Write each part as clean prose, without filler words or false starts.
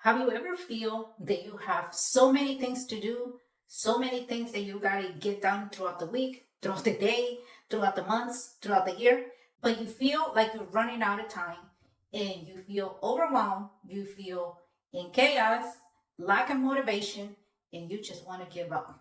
Have you ever feel that you have so many things to do, so many things that you gotta get done throughout the week, throughout the day, throughout the months, throughout the year, but you feel like you're running out of time and you feel overwhelmed, you feel in chaos, lack of motivation, and you just want to give up.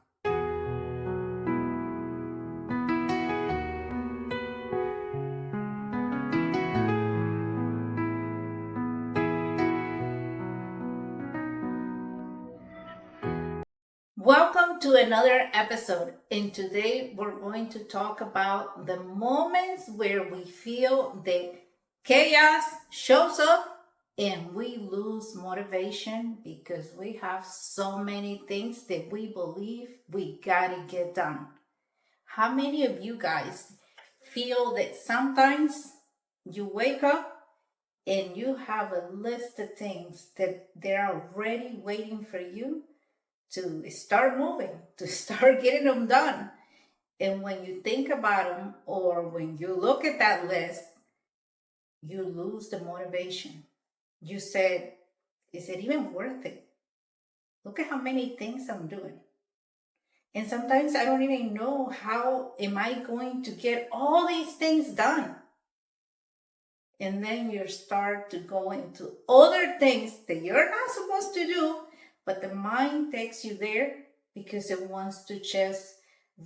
Welcome to another episode. And today we're going to talk about the moments where we feel that chaos shows up and we lose motivation because we have so many things that we believe we gotta get done. How many of you guys feel that sometimes you wake up and you have a list of things that they're already waiting for you to start moving, to start getting them done? And when you think about them or when you look at that list, you lose the motivation. You said, is it even worth it? Look at how many things I'm doing. And sometimes I don't even know how am I going to get all these things done. And then you start to go into other things that you're not supposed to do, but the mind takes you there because it wants to just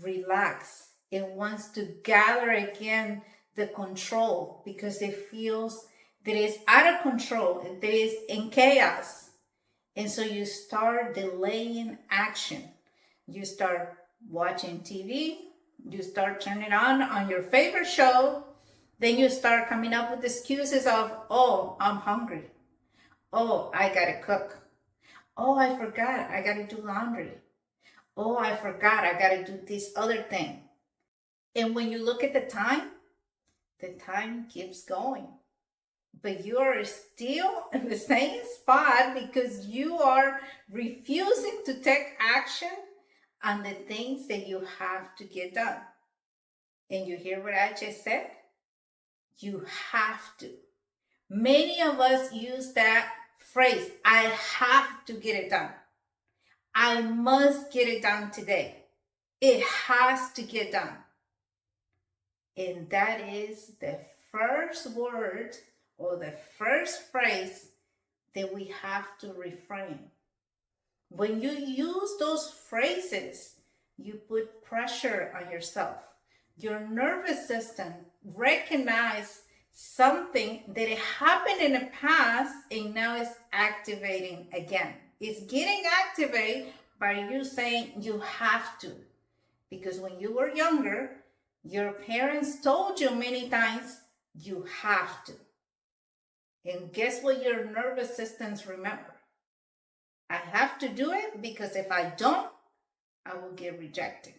relax. It wants to gather again the control because it feels that it's out of control, that it's in chaos. And so you start delaying action. You start watching TV, you start turning on your favorite show, then you start coming up with excuses of, oh, I'm hungry. Oh, I gotta cook. Oh, I forgot, I gotta do laundry. Oh, I forgot, I gotta do this other thing. And when you look at the time keeps going. But you are still in the same spot because you are refusing to take action on the things that you have to get done. And you hear what I just said? You have to. Many of us use that phrase, I have to get it done. I must get it done today. It has to get done. And that is the first word or the first phrase that we have to reframe. When you use those phrases, you put pressure on yourself. Your nervous system recognizes something that happened in the past and now it's activating again. It's getting activated by you saying you have to. Because when you were younger, your parents told you many times you have to. And guess what your nervous systems remember? I have to do it because if I don't, I will get rejected.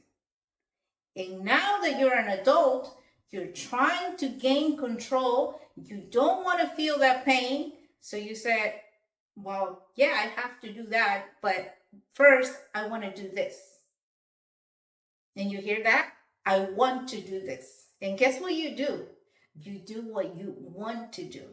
And now that you're an adult, you're trying to gain control. You don't want to feel that pain. So you said, well, yeah, I have to do that. But first, I want to do this. And you hear that? I want to do this. And guess what you do? You do what you want to do.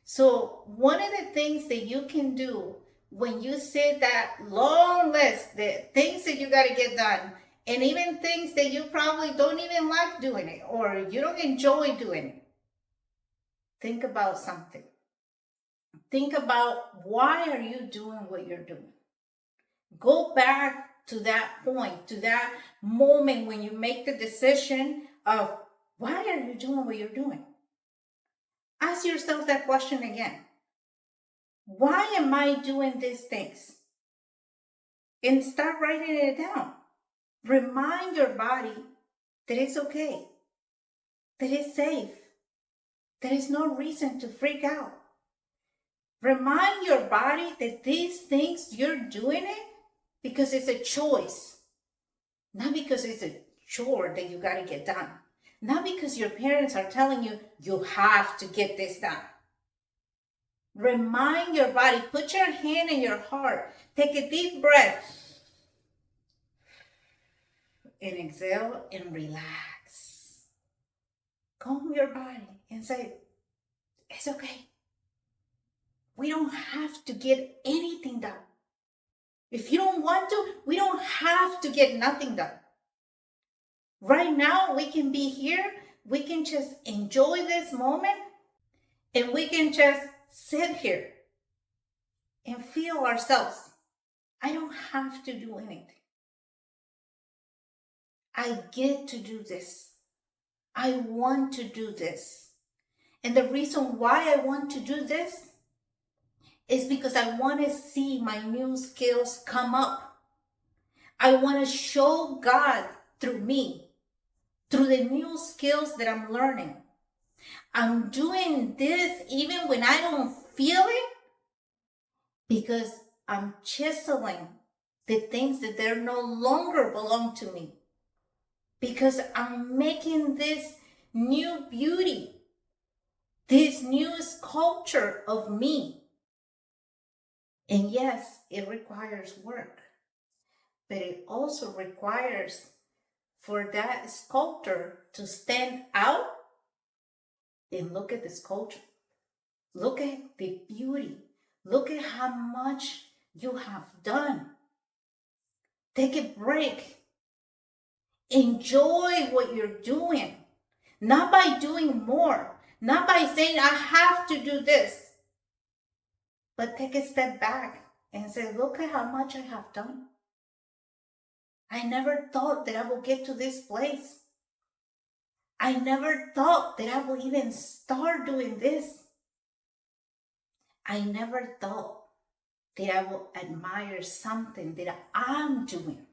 So one of the things that you can do when you see that long list, the things that you got to get done, and even things that you probably don't even like doing it or you don't enjoy doing it, think about something. Think about why are you doing what you're doing? Go back to that point, to that moment when you make the decision of why are you doing what you're doing? Ask yourself that question again. Why am I doing these things? And start writing it down. Remind your body that it's okay, that it's safe, there is no reason to freak out. Remind your body that these things you're doing it because it's a choice, not because it's a chore that you got to get done, not because your parents are telling you you have to get this done. Remind your body, put your hand in your heart, take a deep breath, and exhale and relax. Calm your body and say, it's okay. We don't have to get anything done. If you don't want to, we don't have to get nothing done. Right now, we can be here. We can just enjoy this moment, and we can just sit here and feel ourselves. I don't have to do anything. I get to do this. I want to do this. And the reason why I want to do this is because I want to see my new skills come up. I want to show God through me, through the new skills that I'm learning. I'm doing this even when I don't feel it because I'm chiseling the things that they no longer belong to me. Because I'm making this new beauty, this new sculpture of me. And yes, it requires work, but it also requires for that sculptor to stand out and look at the sculpture. Look at the beauty. Look at how much you have done. Take a break. Enjoy what you're doing. Not by doing more. Not by saying, I have to do this. But take a step back and say, look at how much I have done. I never thought that I would get to this place. I never thought that I would even start doing this. I never thought that I will admire something that I'm doing.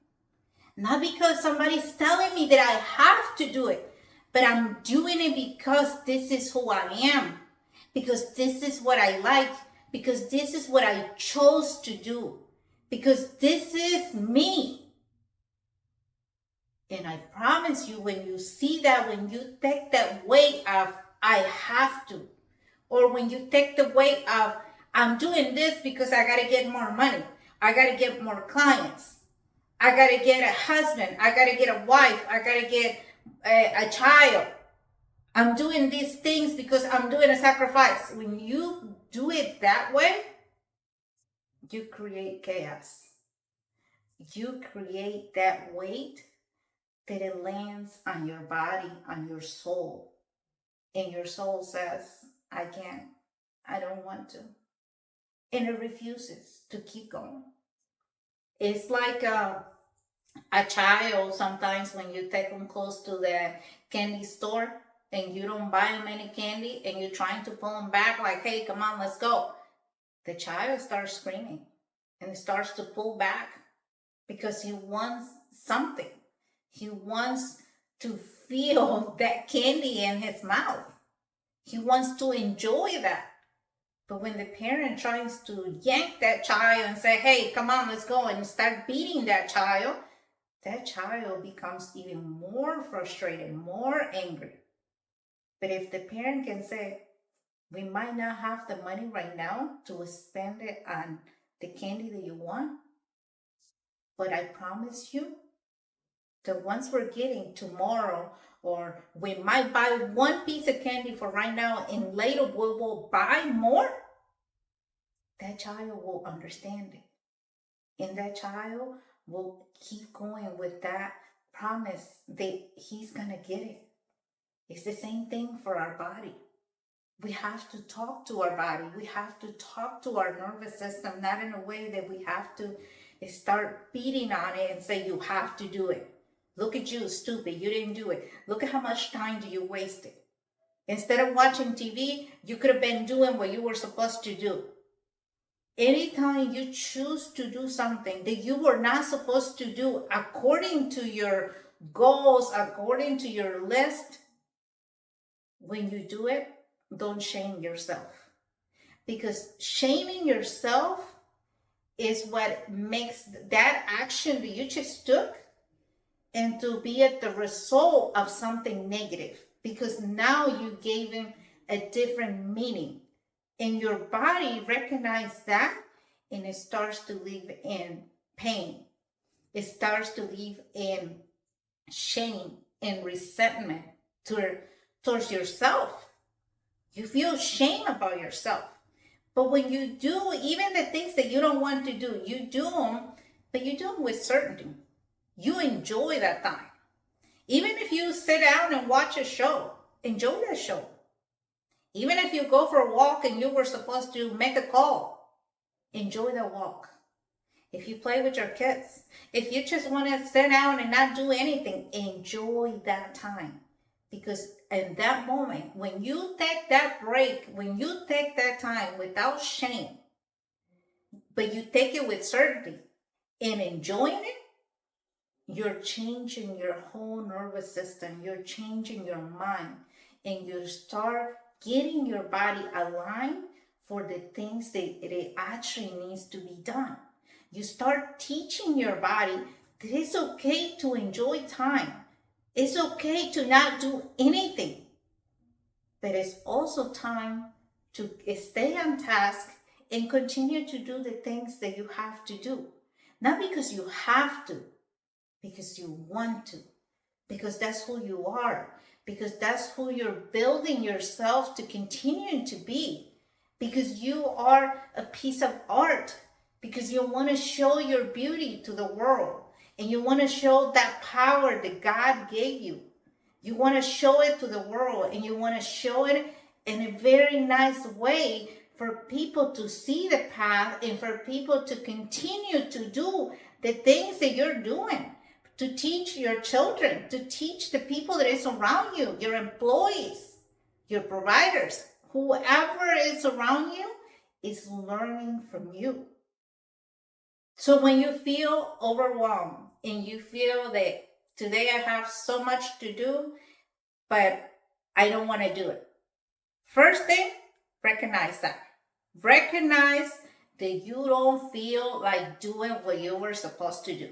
Not because somebody's telling me that I have to do it, but I'm doing it because this is who I am, because this is what I like, because this is what I chose to do, because this is me. And I promise you, when you see that, when you take that weight of, I have to, or when you take the weight of, I'm doing this because I got to get more money, I got to get more clients, I got to get a husband, I got to get a wife, I got to get a child. I'm doing these things because I'm doing a sacrifice. When you do it that way, you create chaos. You create that weight that it lands on your body, on your soul. And your soul says, I can't, I don't want to. And it refuses to keep going. It's like a child sometimes when you take them close to the candy store and you don't buy them any candy and you're trying to pull them back like, hey, come on, let's go. The child starts screaming and starts to pull back because he wants something. He wants to feel that candy in his mouth. He wants to enjoy that. But when the parent tries to yank that child and say, hey, come on, let's go, and start beating that child becomes even more frustrated, more angry. But if the parent can say, we might not have the money right now to spend it on the candy that you want, but I promise you that once we're getting tomorrow, or we might buy one piece of candy for right now and later we will buy more, that child will understand it. And that child will keep going with that promise that he's going to get it. It's the same thing for our body. We have to talk to our body. We have to talk to our nervous system, not in a way that we have to start beating on it and say, you have to do it. Look at you, stupid. You didn't do it. Look at how much time do you wasted. Instead of watching TV, you could have been doing what you were supposed to do. Anytime you choose to do something that you were not supposed to do according to your goals, according to your list, when you do it, don't shame yourself. Because shaming yourself is what makes that action that you just took and to be at the result of something negative. Because now you gave him a different meaning. And your body recognizes that and it starts to live in pain. It starts to live in shame and resentment towards yourself. You feel shame about yourself. But when you do, even the things that you don't want to do, you do them, but you do them with certainty. You enjoy that time. Even if you sit down and watch a show, enjoy that show. Even if you go for a walk and you were supposed to make a call, enjoy the walk. If you play with your kids, if you just want to sit down and not do anything, enjoy that time. Because in that moment, when you take that break, when you take that time without shame, but you take it with certainty and enjoying it, you're changing your whole nervous system. You're changing your mind. And you start getting your body aligned for the things that it actually needs to be done. You start teaching your body that it's okay to enjoy time. It's okay to not do anything. But it's also time to stay on task and continue to do the things that you have to do. Not because you have to, because you want to, because that's who you are, because that's who you're building yourself to continue to be, because you are a piece of art, because you want to show your beauty to the world, and you want to show that power that God gave you. You want to show it to the world, and you want to show it in a very nice way for people to see the path and for people to continue to do the things that you're doing, to teach your children, to teach the people that is around you, your employees, your providers, whoever is around you is learning from you. So when you feel overwhelmed and you feel that today I have so much to do, but I don't want to do it. First thing, recognize that. Recognize that you don't feel like doing what you were supposed to do.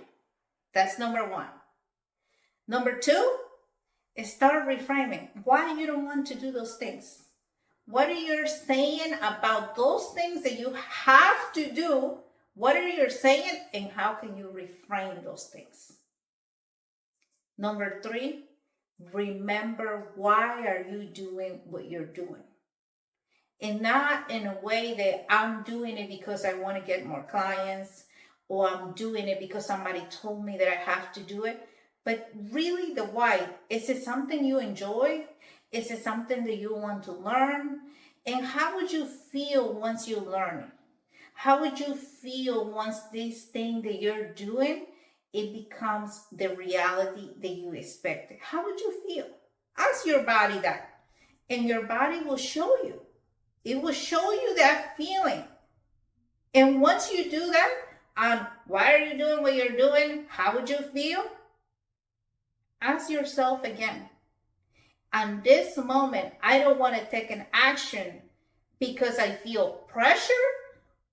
That's number one. Number two is start reframing why you don't want to do those things. What are you saying about those things that you have to do? What are you saying, and how can you reframe those things? Number three, remember why are you doing what you're doing? And not in a way that I'm doing it because I want to get more clients, or I'm doing it because somebody told me that I have to do it. But really the why. Is it something you enjoy? Is it something that you want to learn? And how would you feel once you learn it? How would you feel once this thing that you're doing, it becomes the reality that you expected? How would you feel? Ask your body that, and your body will show you. It will show you that feeling. And once you do that, why are you doing what you're doing? How would you feel? Ask yourself again. On this moment, I don't want to take an action because I feel pressure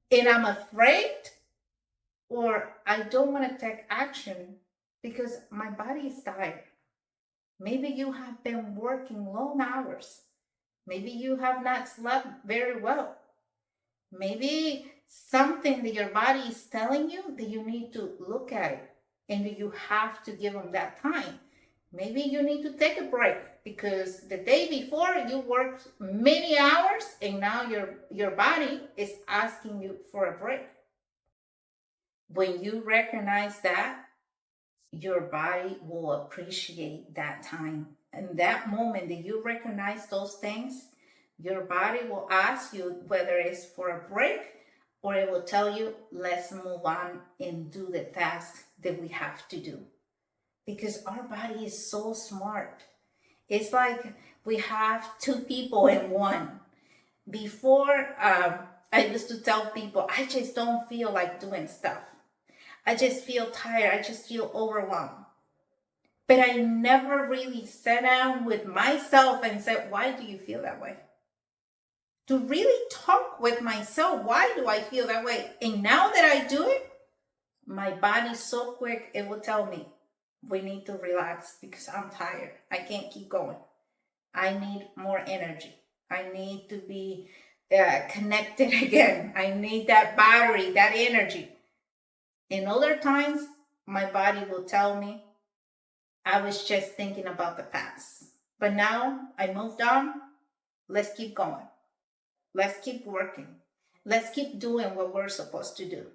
and I'm afraid, or I don't want to take action because my body is tired. Maybe you have been working long hours. Maybe you have not slept very well. Maybe something that your body is telling you that you need to look at it and that you have to give them that time. Maybe you need to take a break because the day before you worked many hours and now your body is asking you for a break. When you recognize that, your body will appreciate that time. And that moment that you recognize those things, your body will ask you whether it's for a break, or it will tell you, let's move on and do the task that we have to do. Because our body is so smart. It's like we have two people in one. Before, I used to tell people, I just don't feel like doing stuff. I just feel tired. I just feel overwhelmed. But I never really sat down with myself and said, why do you feel that way? To really talk with myself, why do I feel that way? And now that I do it, my body's so quick, it will tell me, we need to relax because I'm tired. I can't keep going. I need more energy. I need to be connected again. I need that battery, that energy. In other times, my body will tell me, I was just thinking about the past. But now I moved on. Let's keep going. Let's keep working. let's keep doing what we're supposed to do,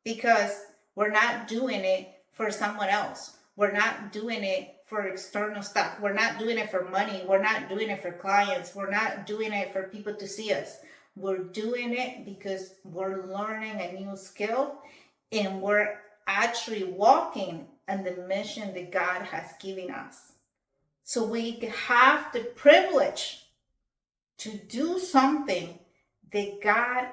because we're not doing it for someone else. We're not doing it for external stuff. We're not doing it for money. We're not doing it for clients. We're not doing it for people to see us. We're doing it because we're learning a new skill, and we're actually walking in the mission that God has given us. So we have the privilege to do something that God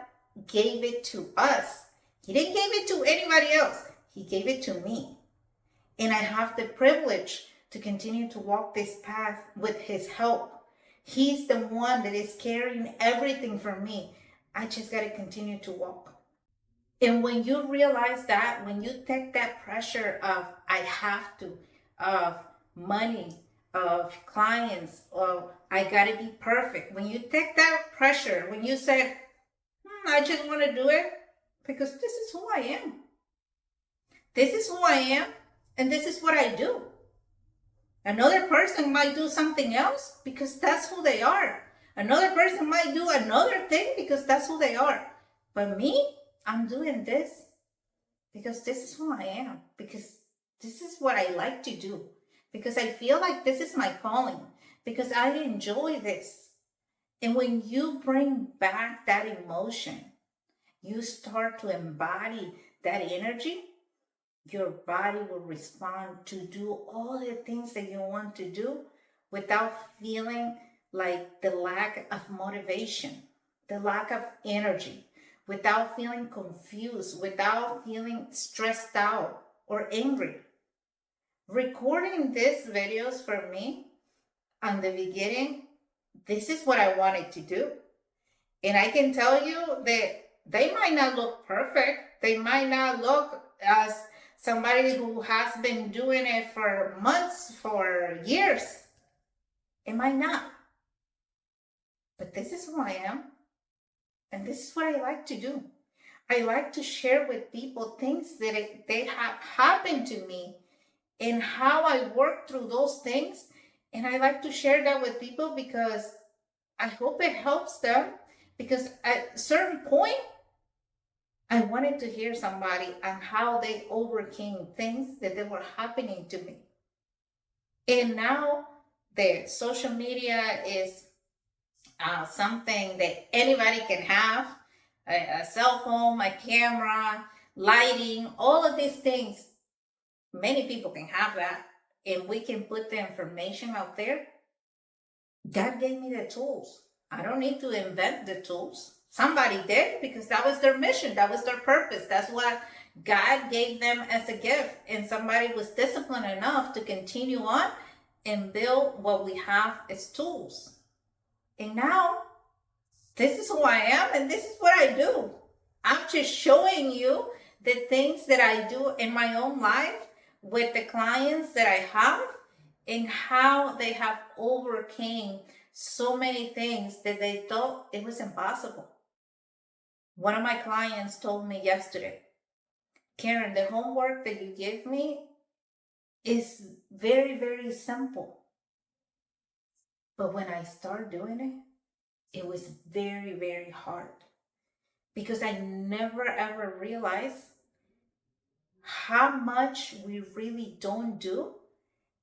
gave it to us. He didn't give it to anybody else. He gave it to me. And I have the privilege to continue to walk this path with his help. He's the one that is carrying everything for me. I just got to continue to walk. And when you realize that, when you take that pressure of I have to, of money, of clients, of I got to be perfect. When you take that pressure, when you say, I just want to do it because this is who I am. This is who I am, and this is what I do. Another person might do something else because that's who they are. Another person might do another thing because that's who they are. But me, I'm doing this because this is who I am, because this is what I like to do, because I feel like this is my calling, because I enjoy this. And when you bring back that emotion, you start to embody that energy, your body will respond to do all the things that you want to do without feeling like the lack of motivation, the lack of energy, without feeling confused, without feeling stressed out or angry. Recording these videos for me, on the beginning, this is what I wanted to do. And I can tell you that they might not look perfect. They might not look as somebody who has been doing it for months, for years. It might not. But this is who I am. And this is what I like to do. I like to share with people things that they have happened to me and how I work through those things. And I like to share that with people because I hope it helps them. Because at a certain point, I wanted to hear somebody on how they overcame things that were happening to me. And now the social media is something that anybody can have, a cell phone, a camera, lighting, all of these things. Many people can have that, and we can put the information out there. God gave me the tools. I don't need to invent the tools. Somebody did, because that was their mission. That was their purpose. That's what God gave them as a gift. And somebody was disciplined enough to continue on and build what we have as tools. And now, this is who I am, and this is what I do. I'm just showing you the things that I do in my own life with the clients that I have, and how they have overcame so many things that they thought it was impossible. One of my clients told me yesterday, Karen, the homework that you give me is very, very simple. But when I started doing it, it was very, very hard, because I never ever realized how much we really don't do,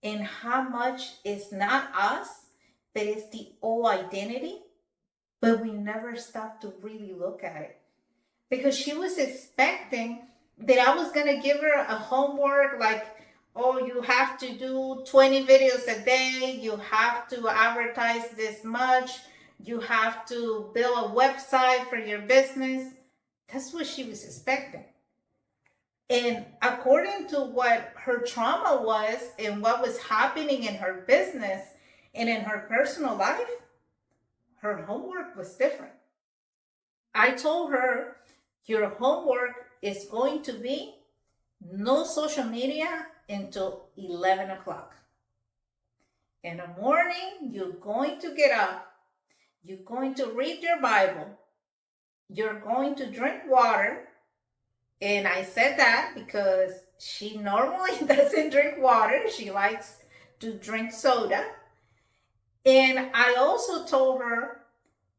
and how much is not us, but it's the old identity. But we never stop to really look at it, because she was expecting that I was going to give her a homework like, oh, you have to do 20 videos a day, you have to advertise this much, you have to build a website for your business. That's what she was expecting. And according to what her trauma was and what was happening in her business and in her personal life, her homework was different. I told her, your homework is going to be no social media until 11 o'clock. In the morning, you're going to get up, you're going to read your Bible, you're going to drink water. And I said that because she normally doesn't drink water. She likes to drink soda. And I also told her,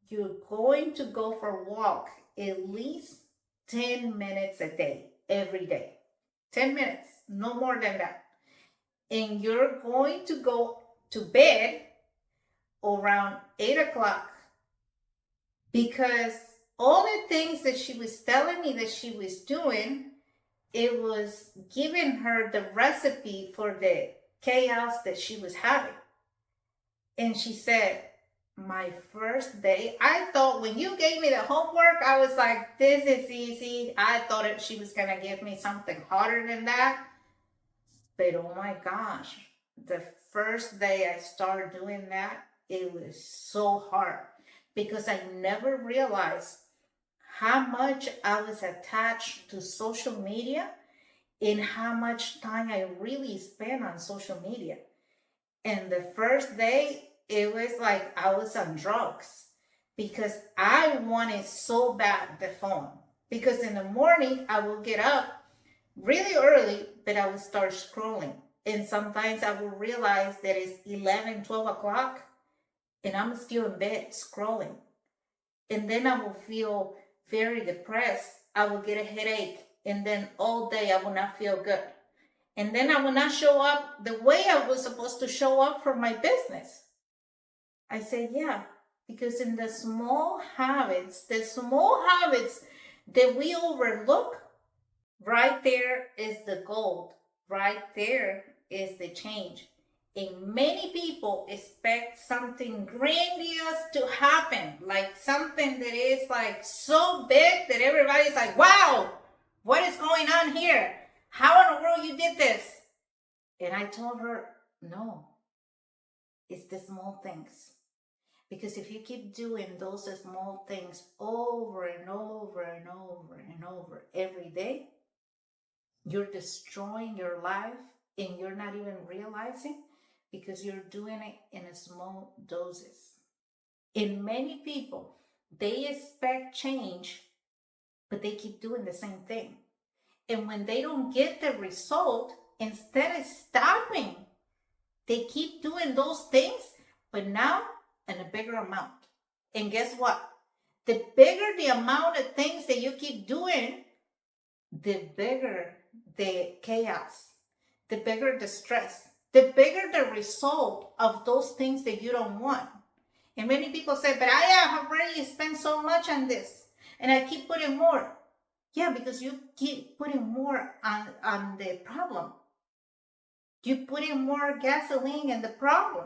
you're going to go for a walk at least 10 minutes a day, every day. 10 minutes, no more than that. And you're going to go to bed around 8 o'clock, because all the things that she was telling me that she was doing, it was giving her the recipe for the chaos that she was having. And she said, my first day, I thought when you gave me the homework, I was like, this is easy. I thought she was going to give me something harder than that. But oh my gosh, the first day I started doing that, it was so hard, because I never realized how much I was attached to social media and how much time I really spent on social media. And the first day, it was like I was on drugs, because I wanted so bad the phone. Because in the morning, I will get up really early, but I will start scrolling. And sometimes I will realize that it's 11, 12 o'clock, and I'm still in bed scrolling. And then I will feel very depressed. I will get a headache. And then all day I will not feel good. And then I will not show up the way I was supposed to show up for my business. I said, yeah, because in the small habits that we overlook, right there is the gold. Right there is the change. And many people expect something grandiose to happen, like something that is like so big that everybody's like, wow, what is going on here? How in the world you did this? And I told her, no, it's the small things. Because if you keep doing those small things over and over and over and over every day, you're destroying your life and you're not even realizing, because you're doing it in small doses. And many people, they expect change, but they keep doing the same thing. And when they don't get the result, instead of stopping, they keep doing those things, but now in a bigger amount. And guess what? The bigger the amount of things that you keep doing, the bigger the chaos, the bigger the stress, the bigger the result of those things that you don't want. And many people say, but I have already spent so much on this, and I keep putting more. Yeah, because you keep putting more on the problem. You put in more gasoline in the problem.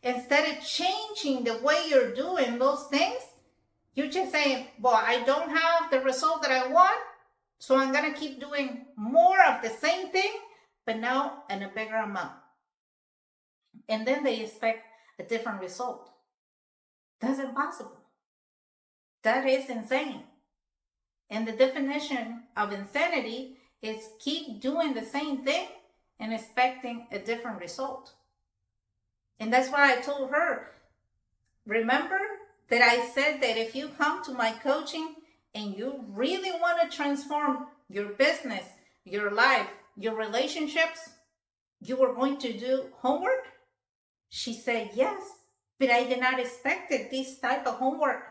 Instead of changing the way you're doing those things, you're just saying, well, I don't have the result that I want, so I'm going to keep doing more of the same thing, but now in a bigger amount. And then they expect a different result. That's impossible. That is insane. And the definition of insanity is keep doing the same thing and expecting a different result. And that's why I told her, remember that I said that if you come to my coaching and you really want to transform your business, your life, your relationships, you were going to do homework? She said, yes, but I did not expect this type of homework.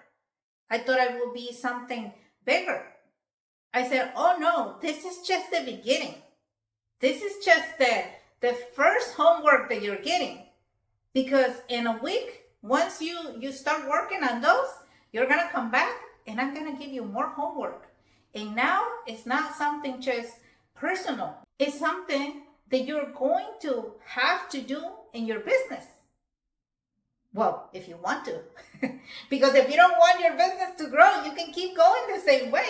I thought it would be something bigger. I said, oh no, this is just the beginning. This is just the first homework that you're getting. Because in a week, once you start working on those, you're going to come back and I'm going to give you more homework. And now it's not something just personal. It's something that you're going to have to do in your business. Well, if you want to. Because if you don't want your business to grow, you can keep going the same way.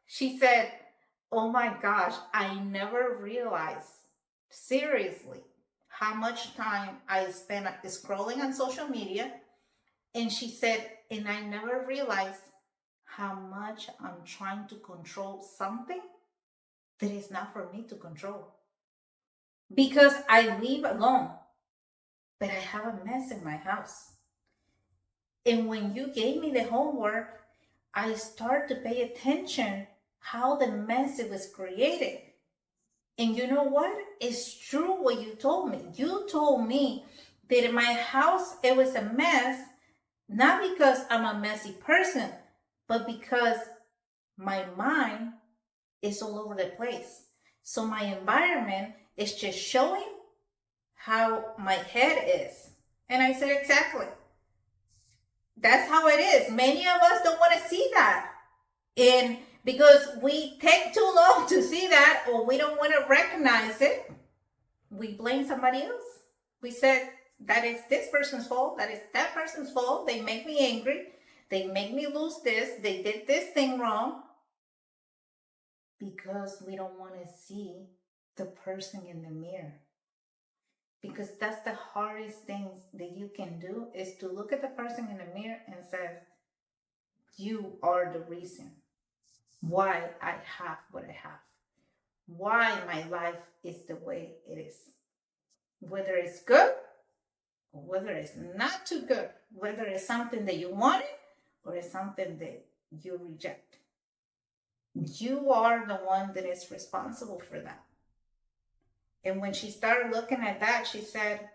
She said, oh my gosh, I never realized, seriously, how much time I spent scrolling on social media. And she said, and I never realized how much I'm trying to control something that is not for me to control. Because I live alone, but I have a mess in my house. And when you gave me the homework, I started to pay attention how the mess it was created. And you know what? It's true what you told me. You told me that in my house, it was a mess, not because I'm a messy person, but because my mind is all over the place. So my environment is just showing how my head is. And I said, exactly. That's how it is. Many of us don't want to see that. And because we take too long to see that, or we don't want to recognize it, we blame somebody else. We said, that is this person's fault, that is that person's fault. They make me angry. They make me lose this. They did this thing wrong. Because we don't want to see the person in the mirror. Because that's the hardest things that you can do, is to look at the person in the mirror and say, you are the reason why I have what I have, why my life is the way it is. Whether it's good or whether it's not too good, whether it's something that you wanted or it's something that you reject. You are the one that is responsible for that. And when she started looking at that, she said,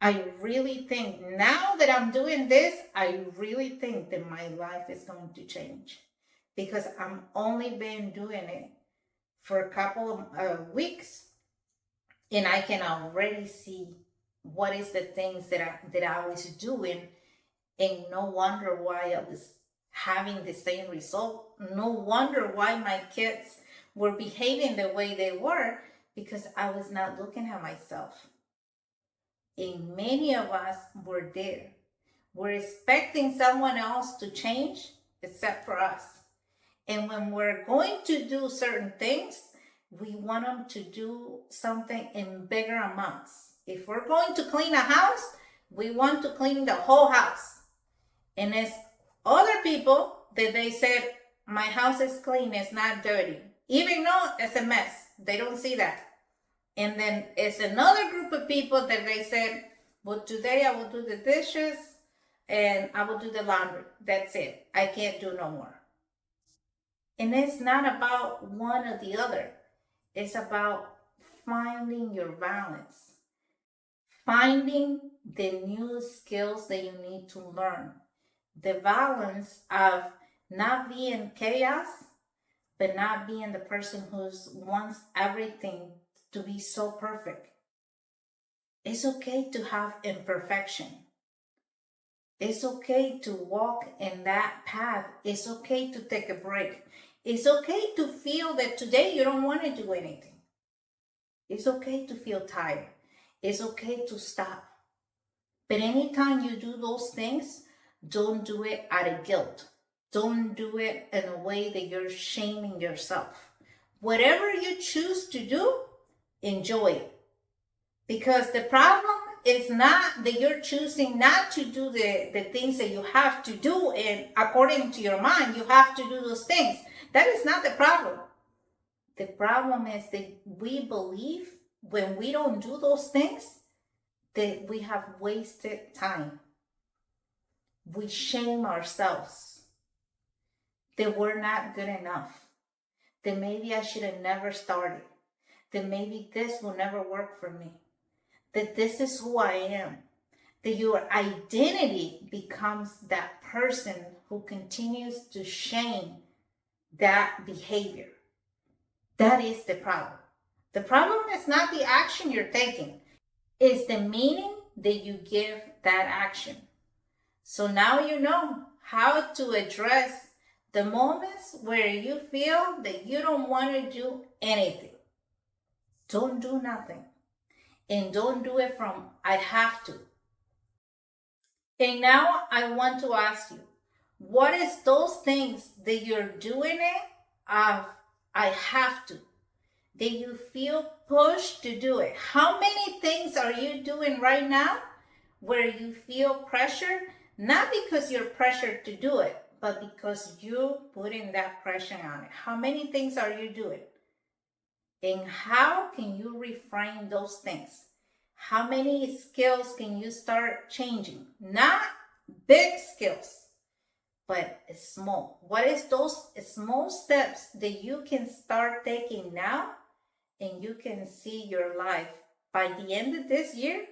I really think now that I'm doing this, I really think that my life is going to change, because I'm only been doing it for a couple of weeks, and I can already see what is the things that I was doing, and no wonder why I was having the same result. No wonder why my kids were behaving the way they were, because I was not looking at myself. And many of us were there. We're expecting someone else to change except for us. And when we're going to do certain things, we want them to do something in bigger amounts. If we're going to clean a house, we want to clean the whole house. And it's other people that they said, my house is clean, it's not dirty. Even though it's a mess, they don't see that. And then it's another group of people that they said, well, today I will do the dishes and I will do the laundry. That's it. I can't do no more. And it's not about one or the other. It's about finding your balance, finding the new skills that you need to learn, the balance of not being chaos, but not being the person who wants everything to be so perfect. It's okay to have imperfection. It's okay to walk in that path. It's okay to take a break. It's okay to feel that today you don't want to do anything. It's okay to feel tired. It's okay to stop. But anytime you do those things, don't do it out of guilt. Don't do it in a way that you're shaming yourself. Whatever you choose to do, enjoy it. Because the problem is not that you're choosing not to do the things that you have to do, and according to your mind, you have to do those things. That is not the problem. The problem is that we believe when we don't do those things that we have wasted time. We shame ourselves that we're not good enough, that maybe I should have never started, that maybe this will never work for me, that this is who I am, that your identity becomes that person who continues to shame that behavior. That is the problem. The problem is not the action you're taking, it's the meaning that you give that action. So now you know how to address the moments where you feel that you don't want to do anything. Don't do nothing. And don't do it from I have to. And now I want to ask you, what is those things that you're doing it of I have to? That you feel pushed to do it? How many things are you doing right now where you feel pressure? Not because you're pressured to do it, but because you're putting that pressure on it. How many things are you doing? And how can you reframe those things? How many skills can you start changing? Not big skills, but small. What is those small steps that you can start taking now, and you can see your life by the end of this year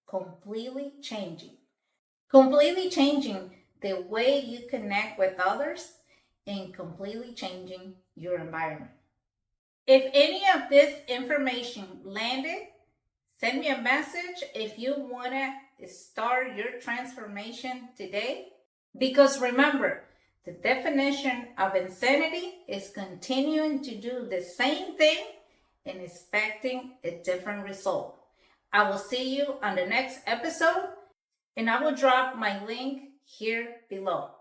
completely changing? Completely changing the way you connect with others, and completely changing your environment. If any of this information landed, send me a message if you want to start your transformation today. Because remember, the definition of insanity is continuing to do the same thing and expecting a different result. I will see you on the next episode, and I will drop my link here below.